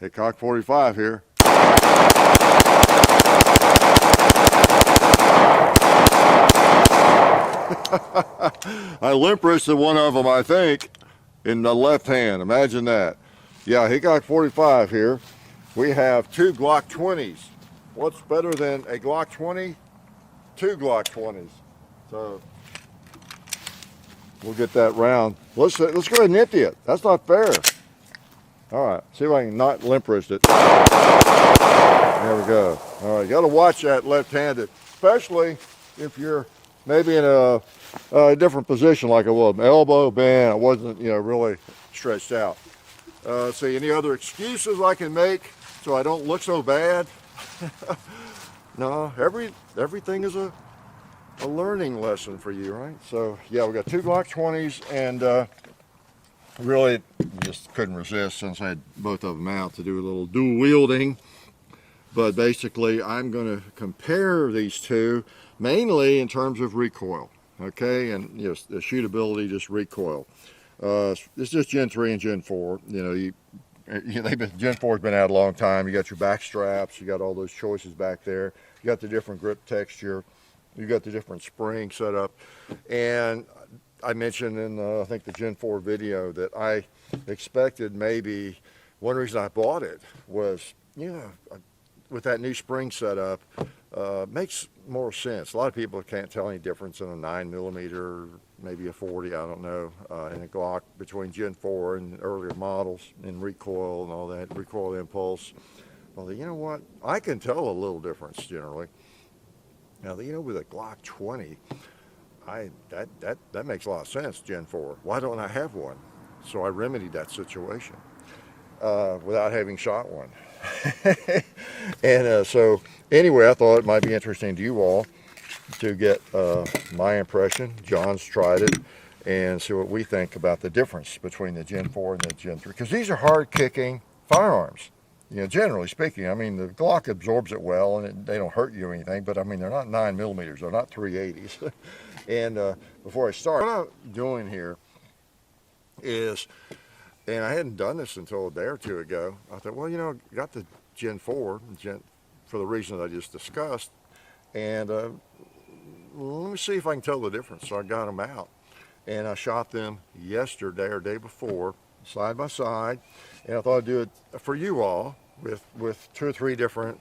Hickok 45 here. I limp wristed one of them, I think, in the left hand. Imagine that. Yeah, Hickok 45 here. We have two Glock 20s. What's better than a Glock 20? Two Glock 20s. So we'll get that round. Let's go ahead and empty it. That's not fair. All right, see if I can not limp wrist it. There we go. All right, you got to watch that left-handed, especially if you're maybe in a different position like I was. My elbow bent, I wasn't, really stretched out. See, any other excuses I can make so I don't look so bad? No, everything is a learning lesson for you, right? So yeah, we got two Glock 20s, and really just couldn't resist since I had both of them out to do a little dual wielding. But basically, I'm going to compare these two mainly in terms of recoil, okay, and the shootability, just recoil. It's just Gen 3 and Gen 4. Gen 4 has been out a long time. You got your back straps, you got all those choices back there. You got the different grip texture, you got the different spring setup, and I mentioned in I think the Gen 4 video that I expected maybe one reason I bought it was with that new spring setup, makes more sense. A lot of people can't tell any difference in a 9mm, maybe a 40, I don't know, in a Glock between Gen 4 and earlier models in recoil and all that, recoil impulse. Well, you know what? I can tell a little difference generally. Now, with a Glock 20, that makes a lot of sense, Gen 4. Why don't I have one? So I remedied that situation without having shot one. And so anyway, I thought it might be interesting to you all to get my impression. John's tried it, and see what we think about the difference between the Gen 4 and the Gen 3, because these are hard kicking firearms, generally speaking. I mean, the Glock absorbs it well, and they don't hurt you or anything, but I mean, they're not 9mm, they're not 380s. And before I start, what I'm doing here is, and I hadn't done this until a day or two ago, I thought, well, got the Gen 4 for the reason I just discussed, and let me see if I can tell the difference. So I got them out, and I shot them yesterday or day before, side by side, and I thought I'd do it for you all with 2 or 3 different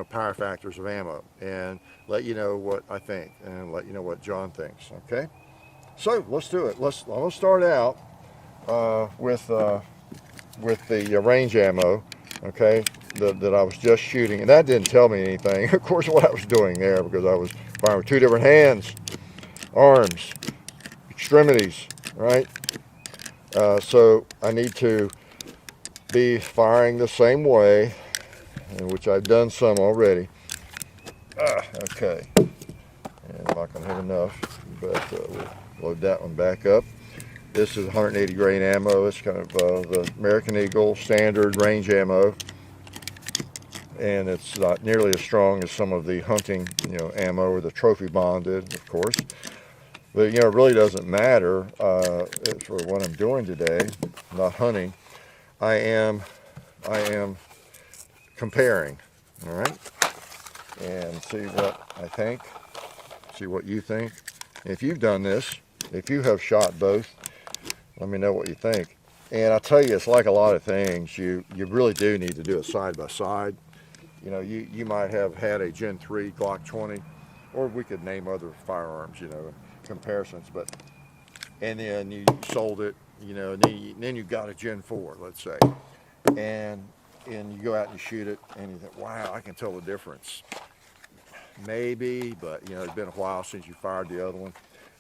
power factors of ammo, and let you know what I think, and let you know what John thinks. Okay, so let's do it. I'm gonna start out with the range ammo, okay, that I was just shooting, and that didn't tell me anything, of course, what I was doing there, because I was firing with 2 different hands, arms, extremities, right? So I need to be firing the same way, which I've done some already. Okay, and I'm not going to have enough, but we'll load that one back up. This is 180 grain ammo. It's kind of the American Eagle standard range ammo, and it's not nearly as strong as some of the hunting ammo or the trophy bonded, of course. But it really doesn't matter for what I'm doing today. I'm not hunting. I am comparing, all right, and see what I think, see what you think. If you've done this, if you have shot both, let me know what you think. And I'll tell you, it's like a lot of things. You really do need to do it side by side. You might have had a Gen 3 Glock 20, or we could name other firearms, comparisons. And then you sold it, and then you got a Gen 4, let's say, and you go out and you shoot it, and you think, wow, I can tell the difference. Maybe, but it's been a while since you fired the other one,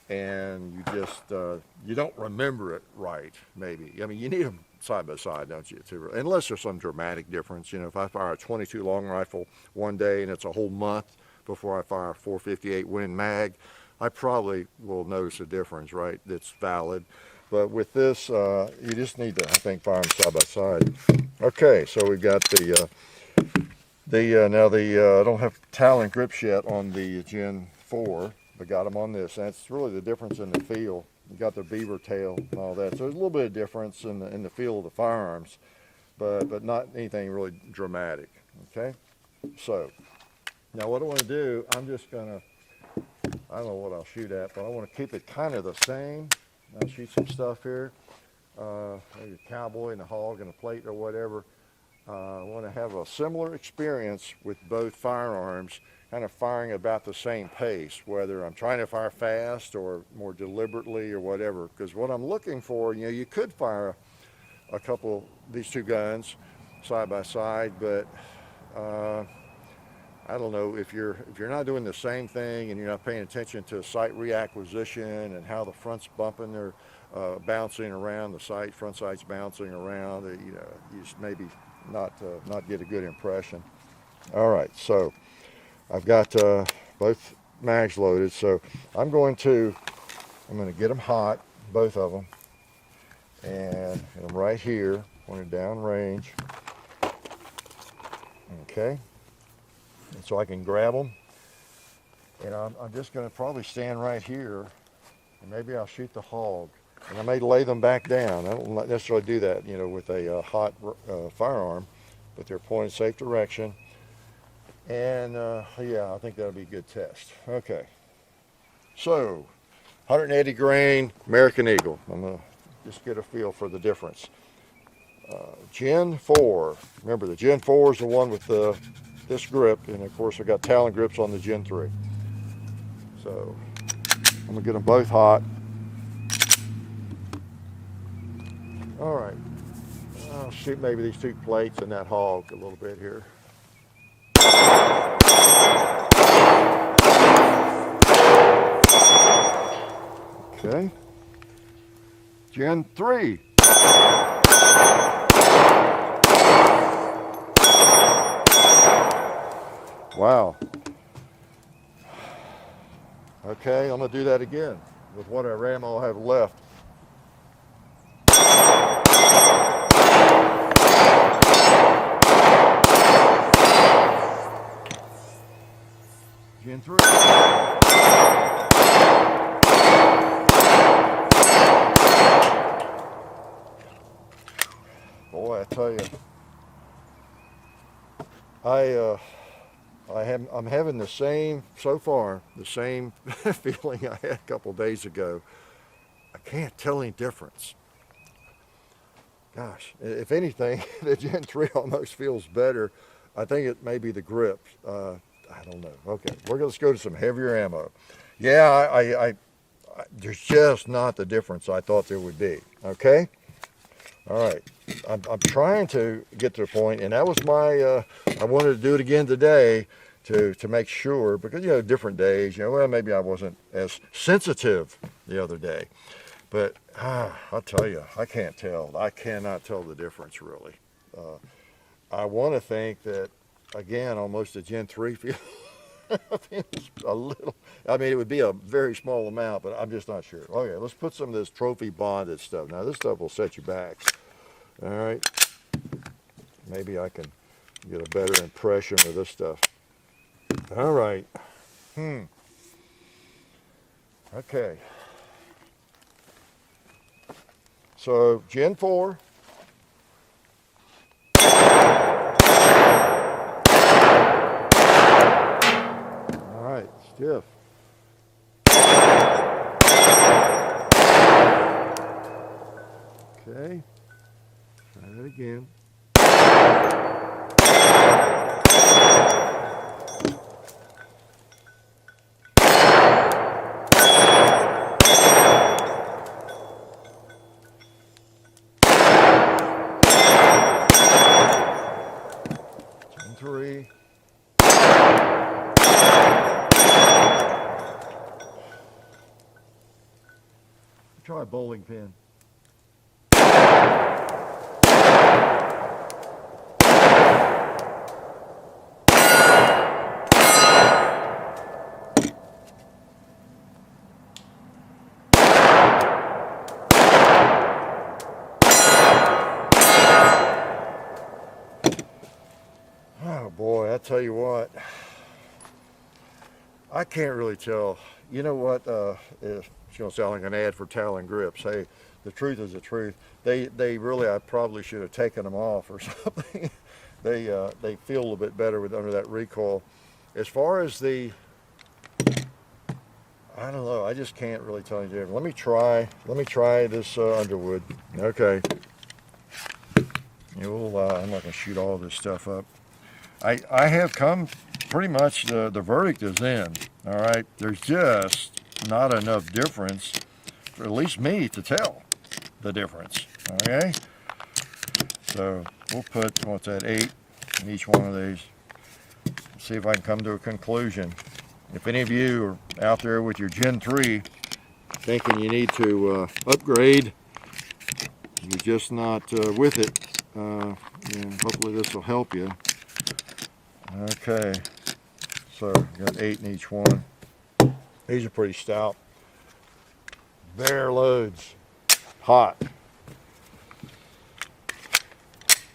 and you just you don't remember it right. Maybe, I mean, you need them side by side, don't you? Unless there's some dramatic difference. If I fire a 22 long rifle one day and it's a whole month before I fire a 458 Win Mag, I probably will notice a difference, right? That's valid. But with this, you just need to, I think, fire them side by side. Okay, so we've got I don't have talon grips yet on the Gen 4, but got them on this. And that's really the difference in the feel. You got the beaver tail and all that. So there's a little bit of difference in the feel of the firearms. but not anything really dramatic. Okay, so now what I want to do, I'm just gonna, I don't know what I'll shoot at, but I want to keep it kind of the same. I'll shoot some stuff here, maybe a cowboy and a hog and a plate or whatever. I want to have a similar experience with both firearms, kind of firing about the same pace, whether I'm trying to fire fast or more deliberately or whatever. Because what I'm looking for, you know, you could fire a couple, these two guns side by side, but I don't know, if you're not doing the same thing and you're not paying attention to sight reacquisition and how the front's bumping or bouncing around, the sight, front sight's bouncing around, you know, you just maybe not get a good impression. All right, so I've got both mags loaded, so I'm going to get them hot, both of them, and get them right here, pointed down range. Okay, and so I can grab them, and I'm just going to probably stand right here, and maybe I'll shoot the hog. And I may lay them back down. I don't necessarily do that, you know, with a hot firearm, but they're pointed safe direction. And yeah, I think that'll be a good test. Okay, so 180 grain American Eagle. I'm gonna just get a feel for the difference. Gen 4. Remember, the Gen 4 is the one with this grip, and of course I got Talon grips on the Gen 3. So I'm gonna get them both hot. All right, I'll shoot maybe these two plates and that hog a little bit here. Okay, Gen 3. Wow. Okay, I'm gonna do that again with whatever ammo I have left. Gen 3. Boy, I tell you, I'm having the same, so far, the same feeling I had a couple days ago. I can't tell any difference. Gosh, if anything, the Gen 3 almost feels better. I think it may be the grip. I don't know. Okay, we're going to go to some heavier ammo. Yeah, I there's just not the difference I thought there would be. Okay? All right. I'm trying to get to the point, and that was my, I wanted to do it again today to make sure, because, you know, different days, you know, well, maybe I wasn't as sensitive the other day. But I'll tell you, I can't tell. I cannot tell the difference, really. I want to think that, again, almost a Gen 3 feels a little, I mean, it would be a very small amount, but I'm just not sure. Okay, let's put some of this trophy bonded stuff. Now, this stuff will set you back. All right. Maybe I can get a better impression of this stuff. All right. Okay. So, Gen 4. All right, stiff. Okay. Try that again. Gen 3. Try a bowling pin. Oh boy, I tell you what, I can't really tell. You know what, It's going to sound like an ad for Talon grips. Hey, the truth is the truth. They really, I probably should have taken them off or something. They feel a little bit better with under that recoil. As far as the, I don't know. I just can't really tell you the difference. Let me try this Underwood. Okay. I'm not going to shoot all this stuff up. I have come pretty much, the verdict is in. All right. There's just not enough difference for at least me to tell the difference. Okay. So we'll put, what's that, 8 in each one of these. See if I can come to a conclusion. If any of you are out there with your Gen 3 thinking you need to upgrade, you're just not with it, and hopefully this will help you. Okay, so got 8 in each one. These are pretty stout. Bare loads. Hot.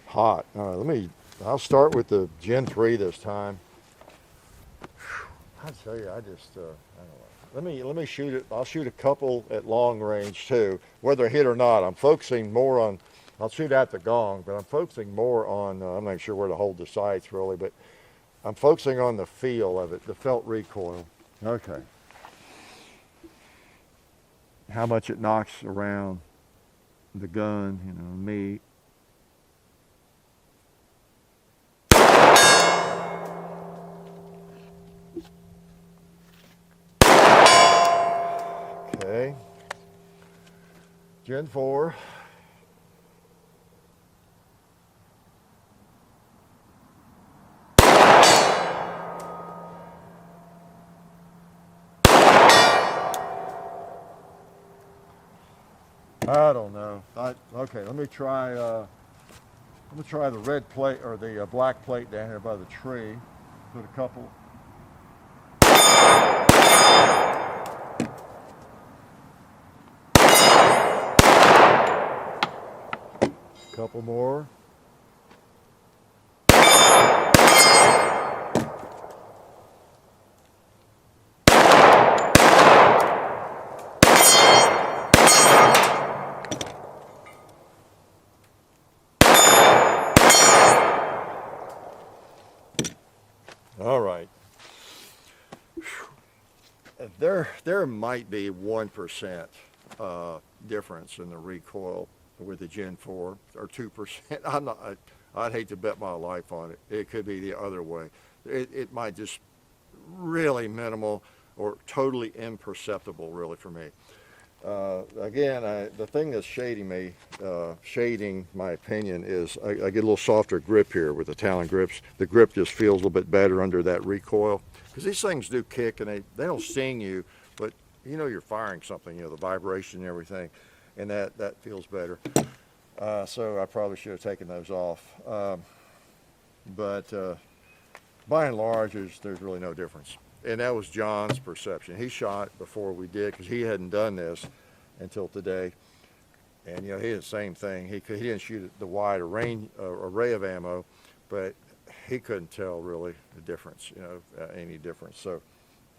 Hot. All right, I'll start with the Gen 3 this time. I tell you, I don't know. Let me shoot it. I'll shoot a couple at long range too, whether I hit or not. I'm focusing more on, I'll shoot at the gong, but I'm focusing more on, I'm not sure where to hold the sights really, but I'm focusing on the feel of it, the felt recoil. Okay. How much it knocks around the gun, me. Okay. Gen 4. I don't know. Okay, let me try the red plate or the black plate down here by the tree. Put a couple. Couple more. All right. There might be 1% difference in the recoil with the Gen 4 or 2%. I'd hate to bet my life on it. It could be the other way. It might just really minimal or totally imperceptible really for me. Again, the thing that's shading my opinion is I get a little softer grip here with the Talon grips. The grip just feels a little bit better under that recoil because these things do kick and they don't sting you, but you're firing something, the vibration and everything, and that feels better. So I probably should have taken those off. But by and large, there's really no difference. And that was John's perception. He shot before we did because he hadn't done this until today. And he did the same thing. He didn't shoot the wide array of ammo, but he couldn't tell really the difference, any difference.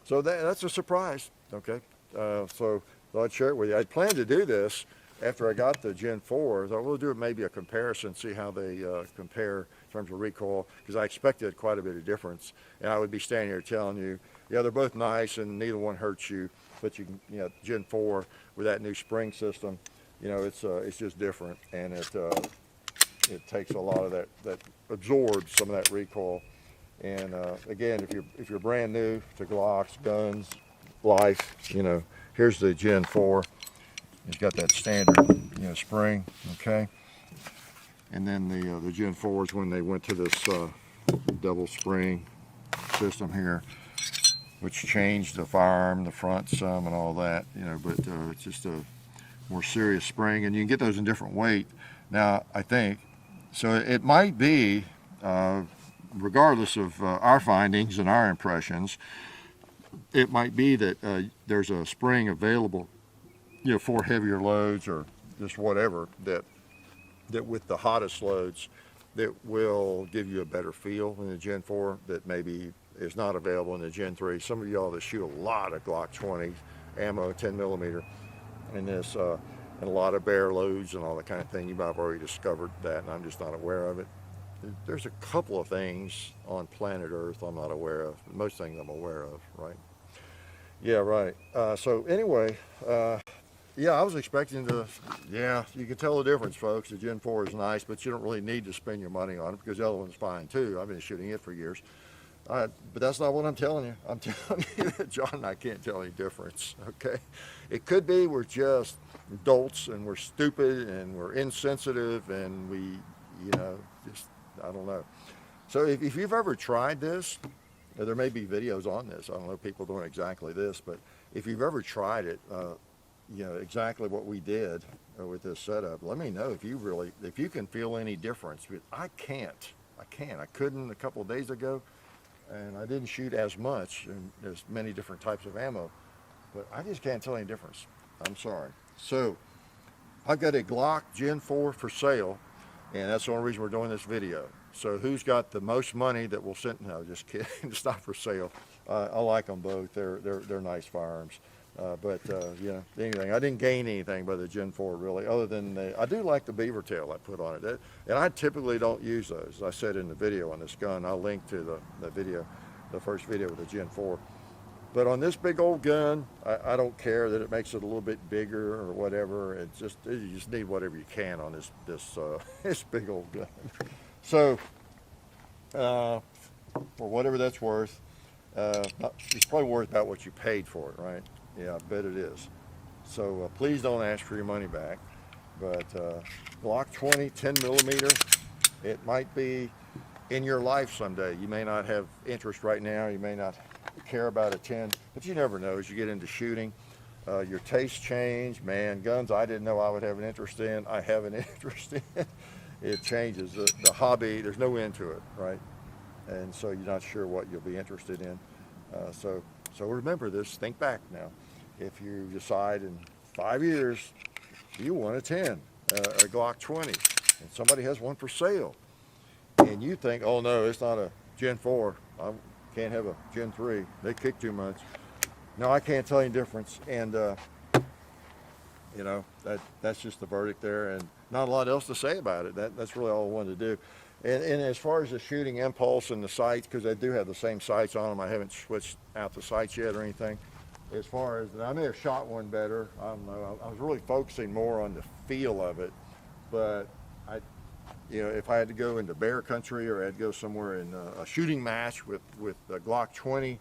So that's a surprise. Okay, so I'd share it with you. I'd planned to do this after I got the Gen 4. I thought we'll do maybe a comparison, see how they compare in terms of recoil, because I expected quite a bit of difference. And I would be standing here telling you, yeah, they're both nice and neither one hurts you, but Gen 4 with that new spring system, it's just different, and it takes a lot of that absorbs some of that recoil. And again, if you're brand new to Glocks, guns, life, here's the Gen 4. It's got that standard, spring, okay. And then the Gen 4s, when they went to this double spring system here, which changed the firearm, the front some, and all that, but it's just a more serious spring, and you can get those in different weight. Now, I think, so it might be, regardless of our findings and our impressions, it might be that there's a spring available, for heavier loads or just whatever, that with the hottest loads that will give you a better feel in the Gen 4 that maybe is not available in the Gen 3. Some of y'all that shoot a lot of Glock 20s ammo, 10 millimeter, in this, and a lot of bare loads and all that kind of thing. You might have already discovered that, and I'm just not aware of it. There's a couple of things on planet Earth I'm not aware of. Most things I'm aware of, right? Yeah, right. So anyway, yeah, I was expecting to, yeah, you can tell the difference, folks. The Gen 4 is nice, but you don't really need to spend your money on it because the other one's fine too. I've been shooting it for years. But that's not what I'm telling you. I'm telling you that John and I can't tell any difference, okay? It could be we're just dolts and we're stupid and we're insensitive and we, you know, just, I don't know. So if you've ever tried this, there may be videos on this. I don't know people doing exactly this, but if you've ever tried it, you know, exactly what we did with this setup, let me know if you can feel any difference. I can't. I couldn't a couple of days ago, and I didn't shoot as much and as many different types of ammo, but I just can't tell any difference. I'm sorry. So I've got a Glock Gen 4 for sale, and that's the only reason we're doing this video. So who's got the most money that will send? No, just kidding. It's not for sale. I like them both. They're nice firearms. But you know, anything. I didn't gain anything by the Gen 4 really, other than I do like the beaver tail I put on it. And I typically don't use those. As I said in the video on this gun, I'll link to the video, the first video with the Gen 4. But on this big old gun, I don't care that it makes it a little bit bigger or whatever. It's just, you just need whatever you can on this this big old gun. So for whatever that's worth, it's probably worth about what you paid for it, right? Yeah, I bet it is. So please don't ask for your money back. But Glock 20, 10 millimeter, it might be in your life someday. You may not have interest right now. You may not care about a 10, but you never know. As you get into shooting, your tastes change. Man, guns I didn't know I would have an interest in, I have an interest in. It changes. The hobby, there's no end to it, right? And so you're not sure what you'll be interested in. So remember this, think back now. If you decide in 5 years you want a 10, a Glock 20, and somebody has one for sale, and you think, oh no, it's not a Gen 4, I can't have a Gen 3, they kick too much. No, I can't tell any difference, and you know, that's just the verdict there, and not a lot else to say about it. That's really all I wanted to do. And as far as the shooting impulse and the sights, because they do have the same sights on them, I haven't switched out the sights yet or anything. As far as, I may have shot one better, I don't know. I was really focusing more on the feel of it, but you know, if I had to go into bear country or I had to go somewhere in a shooting match with the Glock 20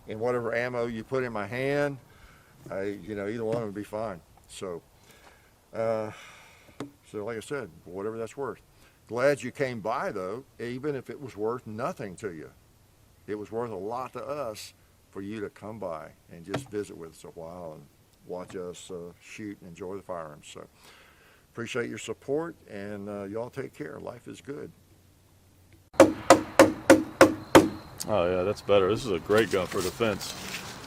and whatever ammo you put in my hand, you know, either one would be fine. So, like I said, whatever that's worth. Glad you came by though, even if it was worth nothing to you. It was worth a lot to us for you to come by and just visit with us a while and watch us shoot and enjoy the firearms. So appreciate your support, and y'all take care. Life is good. Oh yeah, that's better. This is a great gun for defense.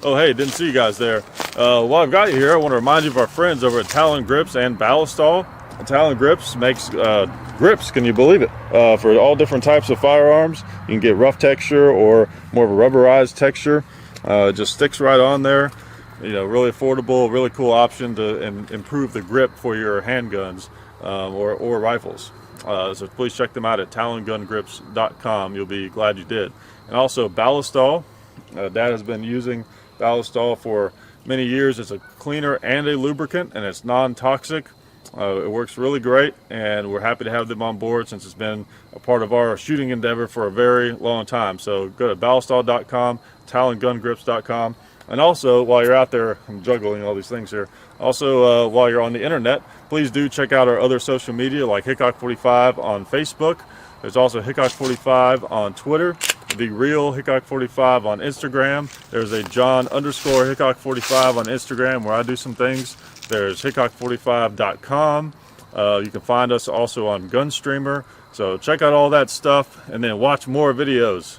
Oh hey, didn't see you guys there. While I've got you here, I want to remind you of our friends over at Talon Grips and Ballistol. Talon Grips makes grips, can you believe it, for all different types of firearms. You can get rough texture or more of a rubberized texture. It just sticks right on there. You know, really affordable, really cool option to improve the grip for your handguns or rifles. So please check them out at talongungrips.com. You'll be glad you did. And also Ballistol. Dad has been using Ballistol for many years. It's a cleaner and a lubricant, and it's non-toxic. It works really great, and we're happy to have them on board since it's been a part of our shooting endeavor for a very long time. So go to ballistol.com, talongungrips.com, and also while you're out there, I'm juggling all these things here. Also, while you're on the internet, please do check out our other social media like Hickok45 on Facebook. There's also Hickok45 on Twitter, The Real Hickok45 on Instagram. There's a John_Hickok45 on Instagram where I do some things. There's Hickok45.com. You can find us also on Gunstreamer. So check out all that stuff and then watch more videos.